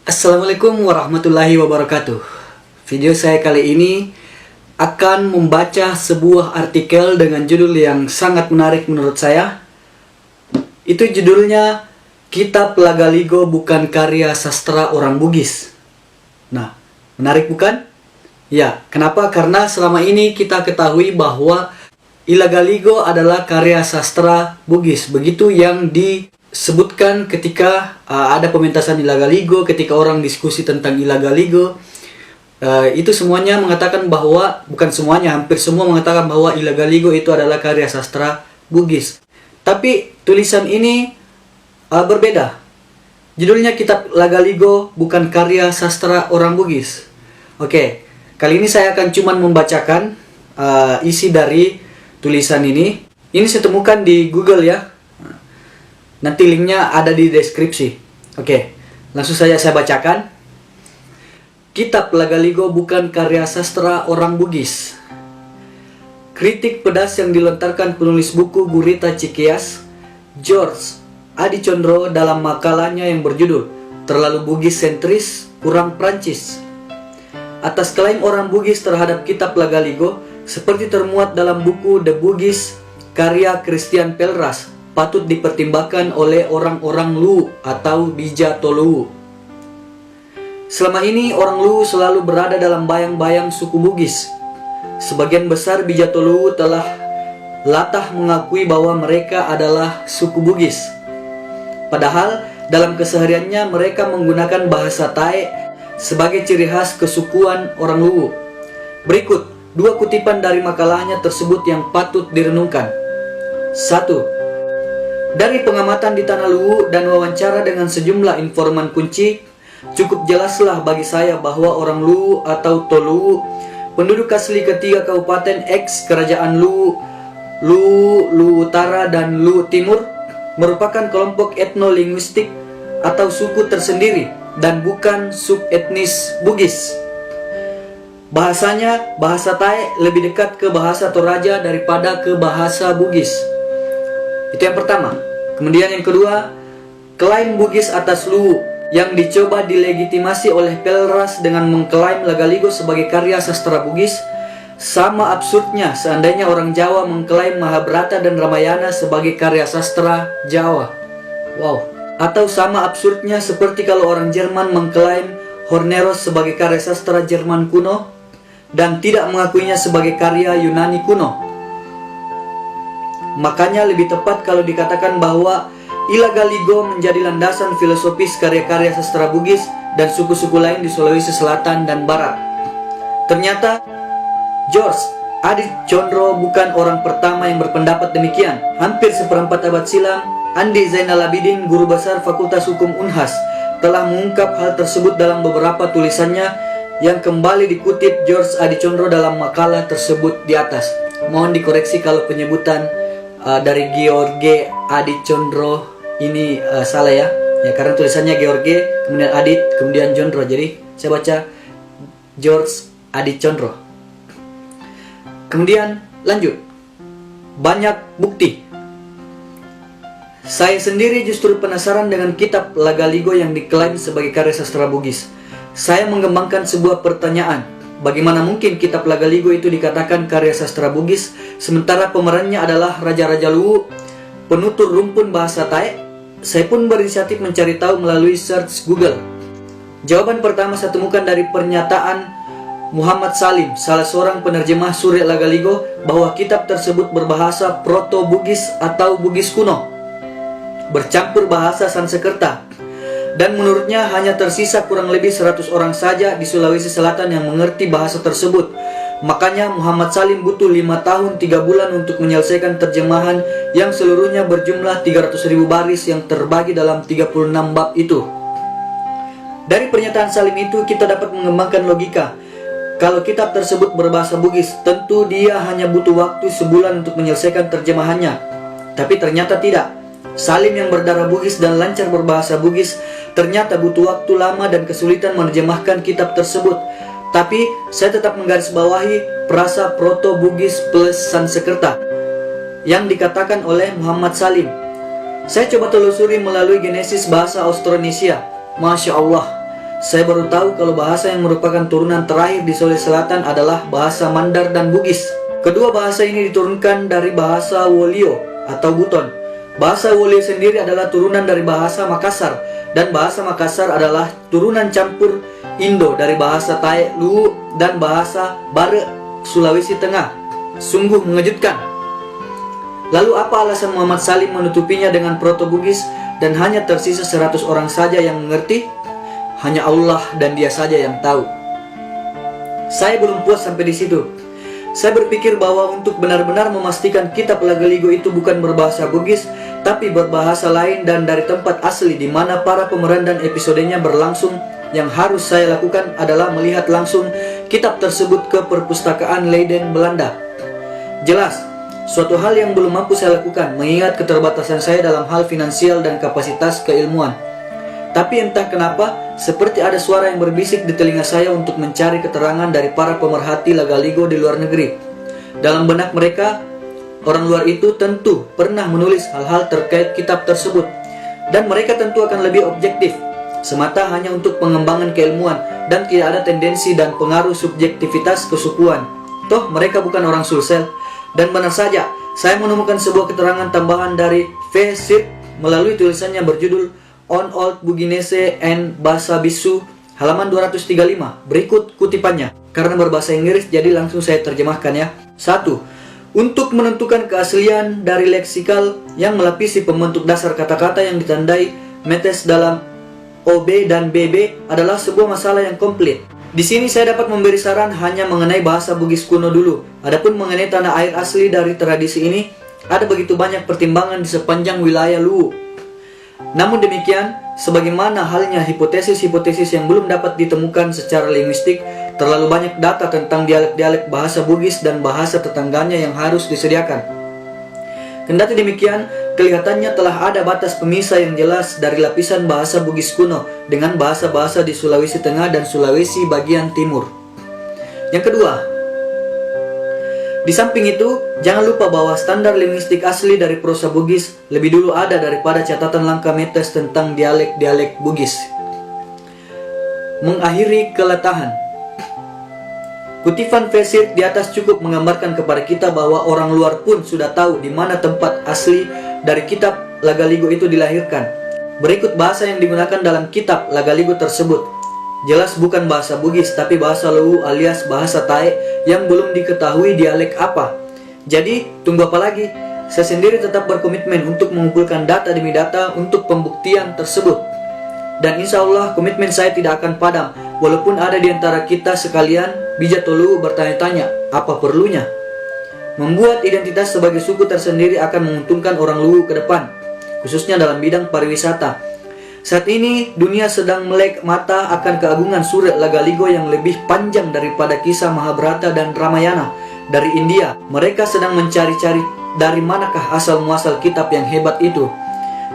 Assalamualaikum warahmatullahi wabarakatuh. Video saya kali ini akan membaca sebuah artikel dengan judul yang sangat menarik menurut saya. Itu judulnya Kitab Lagaligo Bukan Karya Sastra Orang Bugis. Nah, menarik bukan? Ya, kenapa? Karena selama ini kita ketahui bahwa Ilagaligo adalah karya sastra Bugis. Begitu yang disebutkan ketika ada pementasan Ilagaligo, ketika orang diskusi tentang Ilagaligo. Itu semuanya mengatakan bahwa, bukan semuanya, hampir semua mengatakan bahwa Ilagaligo itu adalah karya sastra Bugis. Tapi tulisan ini berbeda. Judulnya Kitab Lagaligo Bukan Karya Sastra Orang Bugis. Oke, kali ini saya akan cuman membacakan isi dari tulisan ini. Ini saya temukan di Google ya. Nanti linknya ada di deskripsi. Oke, langsung saja saya bacakan. Kitab Lagaligo Bukan Karya Sastra Orang Bugis. Kritik pedas yang dilontarkan penulis buku Gurita Cikias, George Adi Condro dalam makalahnya yang berjudul Terlalu Bugis Sentris, Kurang Prancis. Atas klaim orang Bugis terhadap Kitab Lagaligo seperti termuat dalam buku The Bugis karya Christian Pelras patut dipertimbangkan oleh orang-orang Luwu atau Bija Toluwu. Selama ini orang Luwu selalu berada dalam bayang-bayang suku Bugis. Sebagian besar Bija Toluwu telah latah mengakui bahwa mereka adalah suku Bugis. Padahal dalam kesehariannya mereka menggunakan bahasa Tae sebagai ciri khas kesukuan orang Luwu. Berikut dua kutipan dari makalahnya tersebut yang patut direnungkan. 1. Dari pengamatan di Tanah Luwu dan wawancara dengan sejumlah informan kunci, cukup jelaslah bagi saya bahwa orang Luwu atau Toluwu, penduduk asli ketiga kabupaten X Kerajaan Luwu, Luwu Utara dan Luwu Timur, merupakan kelompok etnolinguistik atau suku tersendiri dan bukan subetnis Bugis. Bahasanya, bahasa Tae lebih dekat ke bahasa Toraja daripada ke bahasa Bugis. Itu yang pertama. Kemudian yang kedua, klaim Bugis atas Luwu yang dicoba dilegitimasi oleh Pelras dengan mengklaim Lagaligo sebagai karya sastra Bugis, sama absurdnya seandainya orang Jawa mengklaim Mahabharata dan Ramayana sebagai karya sastra Jawa. Wow. Atau sama absurdnya seperti kalau orang Jerman mengklaim Horneros sebagai karya sastra Jerman kuno dan tidak mengakuinya sebagai karya Yunani kuno. Makanya lebih tepat kalau dikatakan bahwa Ilagaligo menjadi landasan filosofis karya-karya sastra Bugis dan suku-suku lain di Sulawesi Selatan dan Barat. Ternyata George Adi Condro bukan orang pertama yang berpendapat demikian. Hampir seperempat abad silam, Andi Zainal Abidin, guru besar Fakultas Hukum Unhas, telah mengungkap hal tersebut dalam beberapa tulisannya yang kembali dikutip George Adi Condro dalam makalah tersebut di atas. Mohon dikoreksi kalau penyebutan dari George Adi Condro ini salah ya. Ya, karena tulisannya George, kemudian Adit, kemudian Condro. Jadi saya baca George Adi Condro. Kemudian lanjut. Banyak bukti. Saya sendiri justru penasaran dengan kitab Lagaligo yang diklaim sebagai karya sastra Bugis. Saya mengembangkan sebuah pertanyaan. Bagaimana mungkin kitab Lagaligo itu dikatakan karya sastra Bugis, sementara pemerannya adalah Raja-Raja Luwu, penutur rumpun bahasa Tae? Saya pun berinisiatif mencari tahu melalui search Google. Jawaban pertama saya temukan dari pernyataan Muhammad Salim, salah seorang penerjemah Surya Lagaligo, bahwa kitab tersebut berbahasa Proto-Bugis atau Bugis kuno, bercampur bahasa Sanskerta. Dan menurutnya hanya tersisa kurang lebih 100 orang saja di Sulawesi Selatan yang mengerti bahasa tersebut. Makanya Muhammad Salim butuh 5 tahun 3 bulan untuk menyelesaikan terjemahan yang seluruhnya berjumlah 300.000 baris yang terbagi dalam 36 bab itu. Dari pernyataan Salim itu kita dapat mengembangkan logika. Kalau kitab tersebut berbahasa Bugis, tentu dia hanya butuh waktu sebulan untuk menyelesaikan terjemahannya. Tapi ternyata tidak. Salim yang berdarah Bugis dan lancar berbahasa Bugis ternyata butuh waktu lama dan kesulitan menerjemahkan kitab tersebut. Tapi saya tetap menggarisbawahi frasa Proto-Bugis plus Sanskerta yang dikatakan oleh Muhammad Salim. Saya coba telusuri melalui Genesis bahasa Austronesia. Masya Allah, saya baru tahu kalau bahasa yang merupakan turunan terakhir di Sulawesi Selatan adalah bahasa Mandar dan Bugis. Kedua bahasa ini diturunkan dari bahasa Wolio atau Buton. Bahasa Wolio sendiri adalah turunan dari bahasa Makassar, dan bahasa Makassar adalah turunan campur Indo dari bahasa Tae, Luwu, dan bahasa Bare, Sulawesi Tengah. Sungguh mengejutkan. Lalu apa alasan Muhammad Salim menutupinya dengan Proto-Bugis dan hanya tersisa 100 orang saja yang mengerti? Hanya Allah dan Dia saja yang tahu. Saya belum puas sampai di situ. Saya berpikir bahwa untuk benar-benar memastikan kitab Lagaligo itu bukan berbahasa Bugis, tapi berbahasa lain dan dari tempat asli di mana para pemeran dan episodenya berlangsung, yang harus saya lakukan adalah melihat langsung kitab tersebut ke perpustakaan Leiden, Belanda. Jelas, suatu hal yang belum mampu saya lakukan, mengingat keterbatasan saya dalam hal finansial dan kapasitas keilmuan. Tapi entah kenapa, seperti ada suara yang berbisik di telinga saya untuk mencari keterangan dari para pemerhati Lagaligo di luar negeri. Dalam benak mereka, orang luar itu tentu pernah menulis hal-hal terkait kitab tersebut, dan mereka tentu akan lebih objektif, semata hanya untuk pengembangan keilmuan, dan tidak ada tendensi dan pengaruh subjektivitas kesukuan. Toh mereka bukan orang Sulsel. Dan benar saja, saya menemukan sebuah keterangan tambahan dari V. Sirk melalui tulisannya berjudul On Old Buginese and Basa Bisu, halaman 235. Berikut kutipannya. Karena berbahasa Inggris, jadi langsung saya terjemahkan ya. 1. Untuk menentukan keaslian dari leksikal yang melapisi pembentuk dasar kata-kata yang ditandai metes dalam OB dan BB adalah sebuah masalah yang komplit. Di sini saya dapat memberi saran hanya mengenai bahasa Bugis kuno dulu. Adapun mengenai tanah air asli dari tradisi ini, ada begitu banyak pertimbangan di sepanjang wilayah Luwu. Namun demikian, sebagaimana halnya hipotesis-hipotesis yang belum dapat ditemukan secara linguistik, terlalu banyak data tentang dialek-dialek bahasa Bugis dan bahasa tetangganya yang harus disediakan. Kendati demikian, kelihatannya telah ada batas pemisah yang jelas dari lapisan bahasa Bugis kuno dengan bahasa-bahasa di Sulawesi Tengah dan Sulawesi bagian timur. Yang kedua, di samping itu, jangan lupa bahwa standar linguistik asli dari prosa Bugis lebih dulu ada daripada catatan langka metes tentang dialek-dialek Bugis. Mengakhiri keletahan. Kutipan Vesir di atas cukup menggambarkan kepada kita bahwa orang luar pun sudah tahu di mana tempat asli dari kitab Lagaligo itu dilahirkan. Berikut bahasa yang digunakan dalam kitab Lagaligo tersebut. Jelas bukan bahasa Bugis, tapi bahasa Luwu alias bahasa Tae yang belum diketahui dialek apa. Jadi, tunggu apa lagi? Saya sendiri tetap berkomitmen untuk mengumpulkan data demi data untuk pembuktian tersebut. Dan insya Allah komitmen saya tidak akan padam, walaupun ada di antara kita sekalian Bijatolu bertanya-tanya, apa perlunya? Membuat identitas sebagai suku tersendiri akan menguntungkan orang Luwu ke depan, khususnya dalam bidang pariwisata. Saat ini, dunia sedang melek mata akan keagungan Surya Lagaligo yang lebih panjang daripada kisah Mahabharata dan Ramayana. Dari India, mereka sedang mencari-cari dari manakah asal-muasal kitab yang hebat itu.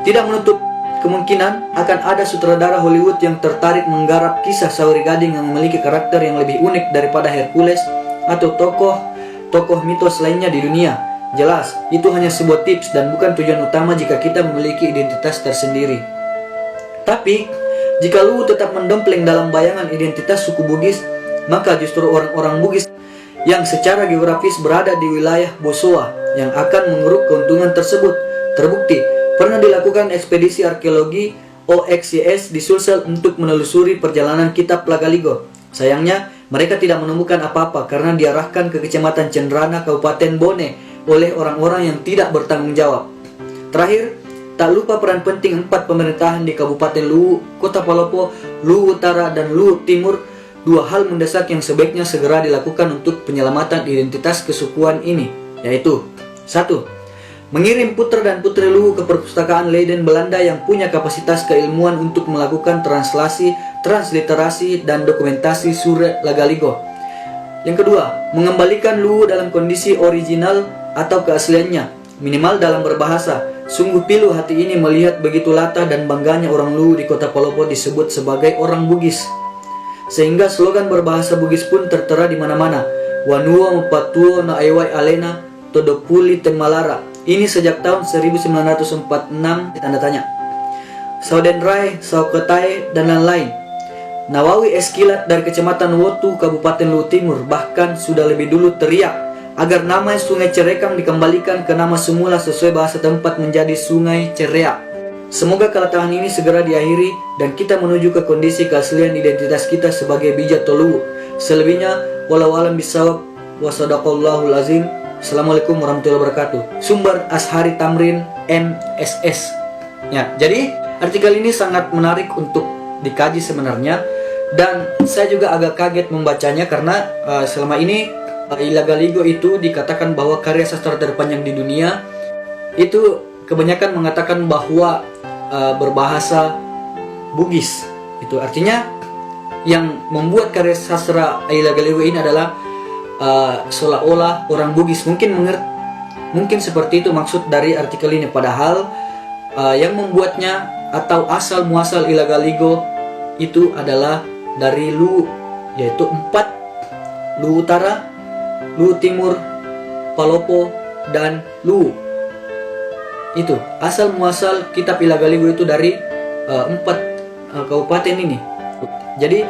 Tidak menutup kemungkinan akan ada sutradara Hollywood yang tertarik menggarap kisah Sauri Gading yang memiliki karakter yang lebih unik daripada Hercules atau tokoh mitos lainnya di dunia. Jelas, itu hanya sebuah tips dan bukan tujuan utama jika kita memiliki identitas tersendiri. Tapi, jika Luwu tetap mendompleng dalam bayangan identitas suku Bugis, maka justru orang-orang Bugis yang secara geografis berada di wilayah Bosowa yang akan mengeruk keuntungan tersebut. Terbukti, pernah dilakukan ekspedisi arkeologi OXYS di Sulsel untuk menelusuri perjalanan kitab Lagaligo. Sayangnya, mereka tidak menemukan apa-apa karena diarahkan ke Kecamatan Cendrana, Kabupaten Bone oleh orang-orang yang tidak bertanggung jawab. Terakhir, tak lupa peran penting 4 pemerintahan di Kabupaten Luwu, Kota Palopo, Luwu Utara, dan Luwu Timur. 2 hal mendesak yang sebaiknya segera dilakukan untuk penyelamatan identitas kesukuan ini, yaitu 1. Mengirim putra dan putri Luwu ke perpustakaan Leiden Belanda yang punya kapasitas keilmuan untuk melakukan translasi, transliterasi, dan dokumentasi Surya Lagaligo. Yang kedua, mengembalikan Luwu dalam kondisi original atau keasliannya, minimal dalam berbahasa. Sungguh pilu hati ini melihat begitu latah dan bangganya orang Luwu di Kota Palopo disebut sebagai orang Bugis. Sehingga slogan berbahasa Bugis pun tertera di mana-mana. Wanuo mepatuo na aiwai alena todopuli temalara. Ini sejak tahun 1946 tanda tanya. Saudenrai, Sauketai, dan lain-lain. Nawawi Eskilat dari Kecamatan Wotu, Kabupaten Luwu Timur bahkan sudah lebih dulu teriak agar nama Sungai Cerekang dikembalikan ke nama semula sesuai bahasa tempat menjadi Sungai Cereak. Semoga keletahan ini segera diakhiri dan kita menuju ke kondisi keaslian identitas kita sebagai Bijak Toluwu. Selebihnya, walau alam bisawab, wasadaqallahul azim. Assalamualaikum warahmatullahi wabarakatuh. Sumber Ashari Tamrin MSS. Ya, jadi artikel ini sangat menarik untuk dikaji sebenarnya, dan saya juga agak kaget membacanya karena selama ini Ila Galigo itu dikatakan bahwa karya sastra terpanjang di dunia. Itu kebanyakan mengatakan bahwa berbahasa Bugis. Itu artinya yang membuat karya sastra Ila Galigo ini adalah seolah-olah orang Bugis. Mungkin seperti itu maksud dari artikel ini, padahal yang membuatnya atau asal muasal Ila Galigo itu adalah dari Luwu, yaitu 4: Luwu Utara, Luwu Timur, Palopo, dan Luwu. Itu asal muasal kitab Ila Galigo itu dari 4 kabupaten ini. Jadi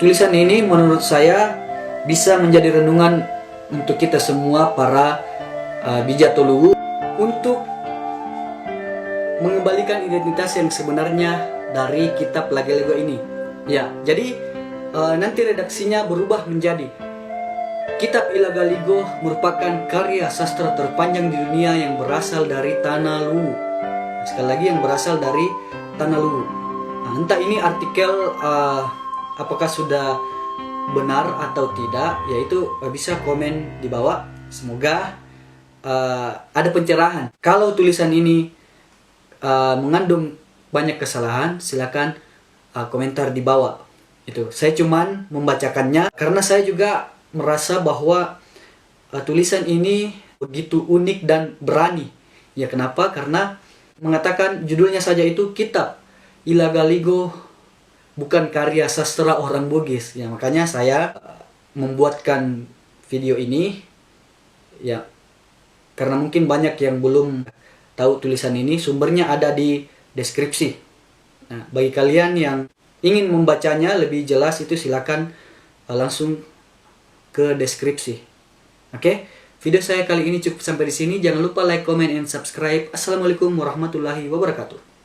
tulisan ini menurut saya bisa menjadi renungan untuk kita semua para bijak Toluwu untuk mengembalikan identitas yang sebenarnya dari kitab Ila Galigo ini. Ya, jadi nanti redaksinya berubah menjadi kitab Ila Galigo merupakan karya sastra terpanjang di dunia yang berasal dari tanah Luwu. Sekali lagi, yang berasal dari tanah Luwu. Nah, entah ini artikel apakah sudah benar atau tidak, yaitu bisa komen di bawah. Semoga ada pencerahan. Kalau tulisan ini mengandung banyak kesalahan, silakan komentar di bawah. Itu saya cuman membacakannya karena saya juga merasa bahwa tulisan ini begitu unik dan berani. Ya, kenapa? Karena mengatakan judulnya saja itu kitab Ila Galigo bukan karya sastra orang Bugis. Ya, makanya saya membuatkan video ini, ya, karena mungkin banyak yang belum tahu tulisan ini. Sumbernya ada di deskripsi. Nah, bagi kalian yang ingin membacanya lebih jelas itu silakan langsung ke deskripsi. Oke, video saya kali ini cukup sampai di sini. Jangan lupa like, comment, and subscribe. Assalamualaikum warahmatullahi wabarakatuh.